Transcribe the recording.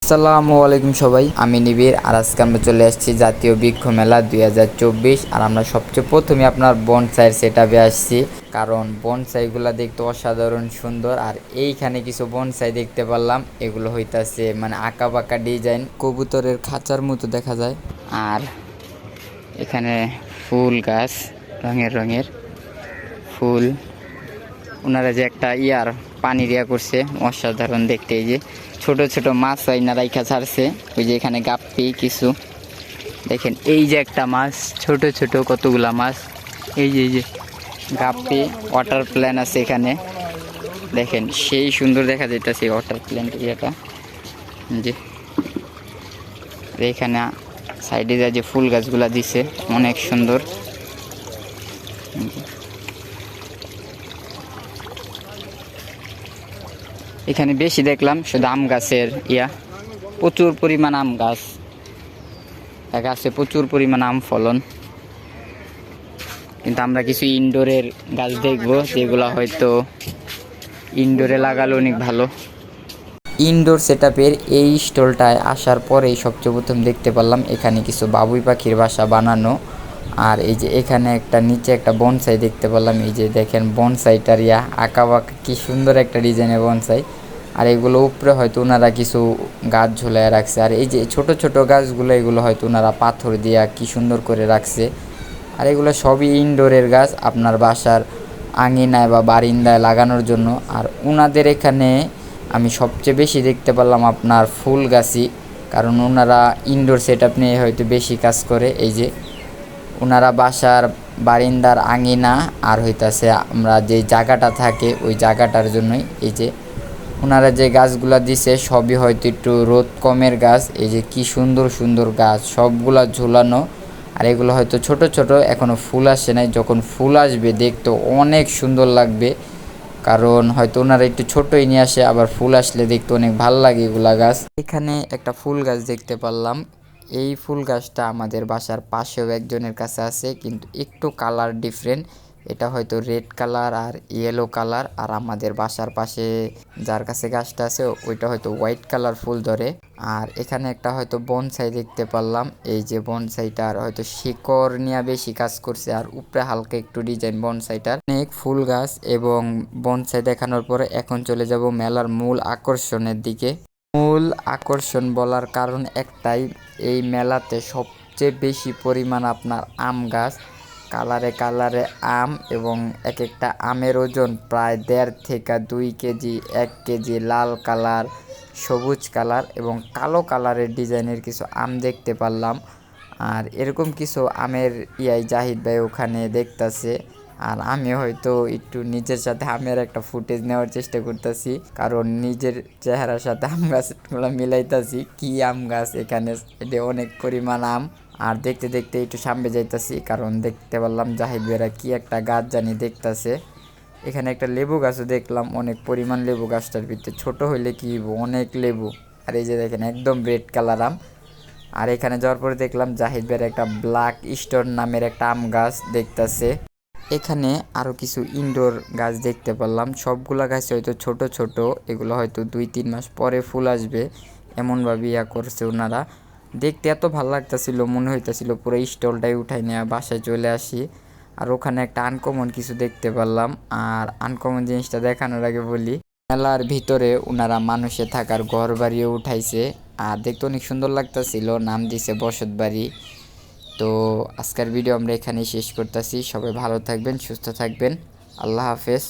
আসসালামু আলাইকুম সবাই, আমি নিবিড়। আর আজকে আমরা চলে আসছি জাতীয় বৃক্ষ মেলা 2024। আর আমরা সবচেয়ে প্রথমে আপনার বনসাইয়ের সেটআপে আসছি, কারণ বনসাইগুলো দেখতে অসাধারণ সুন্দর। আর এইখানে কিছু বনসাই দেখতে পারলাম, এগুলো হইতাছে মানে আঁকা বাঁকা ডিজাইন, কবুতরের খাঁচার মতো দেখা যায়। আর এখানে ফুল গাছ, রঙের রঙের ফুল। ওনারা যে একটা পানি দিয়া করছে, অসাধারণ দেখতে। এই যে ছোট ছোট মাছ আইনা রাইখা ছাড়ছে, ওই যে এখানে গাপ্পি কিছু দেখেন। এই যে একটা মাছ, ছোট ছোট কতগুলা মাছ। এই যে গাপ্পি, ওয়াটার প্ল্যান আছে এখানে দেখেন, সেই সুন্দর দেখা যাইতেছে ওয়াটার প্ল্যান ইয়েটা। যে এখানে সাইডে যে ফুল গাছগুলা দিছে অনেক সুন্দর। এখানে বেশি দেখলাম শুধু আম গাছের প্রচুর পরিমাণ আম গাছ, গাছে প্রচুর পরিমাণ আম ফলন। কিন্তু আমরা কিছু ইনডোরের গাছ দেখবো, যেগুলো হয়তো ইনডোরে লাগালে অনেক ভালো। ইনডোর সেটআপের এই স্টলটায় আসার পরেই সবচেয়ে প্রথম দেখতে পারলাম এখানে কিছু বাবুই পাখির বাসা বানানো। আর এই যে এখানে একটা নিচে একটা বনসাই দেখতে পেলাম। এই যে দেখেন বনসাইটার আঁকা বাঁকা কি সুন্দর একটা ডিজাইনের বনসাই। আর এগুলো উপরে হয়তো ওনারা কিছু গাছ ঝুলায় রাখছে। আর এই যে ছোট ছোট গাছগুলো, এগুলো হয়তো ওনারা পাথর দিয়া কি সুন্দর করে রাখছে। আর এগুলো সবই ইনডোরের গাছ, আপনার বাসার আঙিনায় বা বারিন্দায় লাগানোর জন্য। আর ওনাদের এখানে আমি সবচেয়ে বেশি দেখতে পারলাম আপনার ফুল গাছই, কারণ ওনারা ইনডোর সেটআপ নিয়ে হয়তো বেশি কাজ করে। এই যে ওনারা বাসার বারিন্দার আঙিনা আর হইতাছে আমরা যে জায়গাটা থাকে ওই জায়গাটার জন্যই এই যে ওনারা যে গাছগুলা দিছে সবই হয়তো একটু রোদ কমের গাছ। এই যে কি সুন্দর সুন্দর গাছ, সবগুলা ঝুলানো। আর এগুলো হয়তো ছোট ছোট, এখনো ফুল আসে নাই। যখন ফুল আসবে দেখতে অনেক সুন্দর লাগবে, কারণ হয়তো ওনারা একটু ছোটই নিয়ে আসে, আবার ফুল আসলে দেখতে অনেক ভালো লাগে এগুলা গাছ। এখানে একটা ফুল গাছ দেখতে পারলাম। এই ফুল গাছটা আমাদের বাসার পাশেও একজনের কাছে আছে, কিন্তু একটু কালার ডিফারেন্ট। এটা হয়তো রেড কালার আর ইয়েলো কালার। আর আমাদের বাসার পাশে যার কাছে গাছটা আছে ওইটা হয়তো হোয়াইট কালার ফুল ধরে। আর এখানে একটা হয়তো বনসাই দেখতে পারলাম। এই যে বনসাইটার হয়তো শিকড় নিয়ে বেশি কাজ করছে, আর উপরে হালকা একটু ডিজাইন বনসাইটার। অনেক ফুল গাছ এবং বনসাই দেখানোর পরে এখন চলে যাব মেলার মূল আকর্ষণের দিকে। মূল আকর্ষণ বলার কারণ একটাই, এই মেলাতে সবচেয়ে বেশি পরিমাণ আপনার আম গাছ, কালারে কালারে আম, এবং এক একটা আমের ওজন প্রায় 1.5 থেকে 2 কেজি, 1 কেজি। লাল কালার, সবুজ কালার এবং কালো কালারের ডিজাইনের কিছু আম দেখতে পারলাম। আর এরকম কিছু আমের জাহিদ ভাই ওখানে দেখতাছে। আর আমি হয়তো একটু নিজের সাথে আমের একটা ফুটেজ নেওয়ার চেষ্টা করতেছি, কারণ নিজের চেহারার সাথে আম গাছগুলো মিলাইতাছি। কি আম গাছ এখানে, এটা অনেক পরিমাণ আম। আর দেখতে দেখতে একটু সামনে যাইতাছি, কারণ দেখতে পারলাম জাহিদ ভাইরা কি একটা গাছ জানি দেখতাছে। এখানে একটা লেবু গাছও দেখলাম, অনেক পরিমাণ লেবু। গাছটার ভিতরে ছোট হইলে কি অনেক লেবু। আর এই যে দেখেন একদম রেড কালার আম। আর এখানে যাওয়ার পরে দেখলাম জাহিদ ভাইয়ের একটা ব্ল্যাক স্টোন নামের একটা আম গাছ দেখতাছে। এখানে আরও কিছু ইনডোর গাছ দেখতে পারলাম। সবগুলা গাছ হয়তো ছোট ছোট, এগুলো হয়তো 2-3 মাস পরে ফুল আসবে, এমনভাবে করছে ওনারা। দেখতে এত ভালো লাগতেছিল, মনে হইতেছিল পুরো স্টলটাই উঠাই নিয়ে বাসায় চলে আসি। আর ওখানে একটা আনকমন কিছু দেখতে পারলাম। আর আনকমন জিনিসটা দেখানোর আগে বলি, মেলার ভিতরে ওনারা মানুষে থাকার ঘর বাড়িও উঠাইছে। আর দেখতে অনেক সুন্দর লাগতেছিল, নাম দিছে বসত বাড়ি। তো আজকের ভিডিও আমরা এখানেই শেষ করতেছি। সবাই ভালো থাকবেন, সুস্থ থাকবেন। আল্লাহ হাফেজ।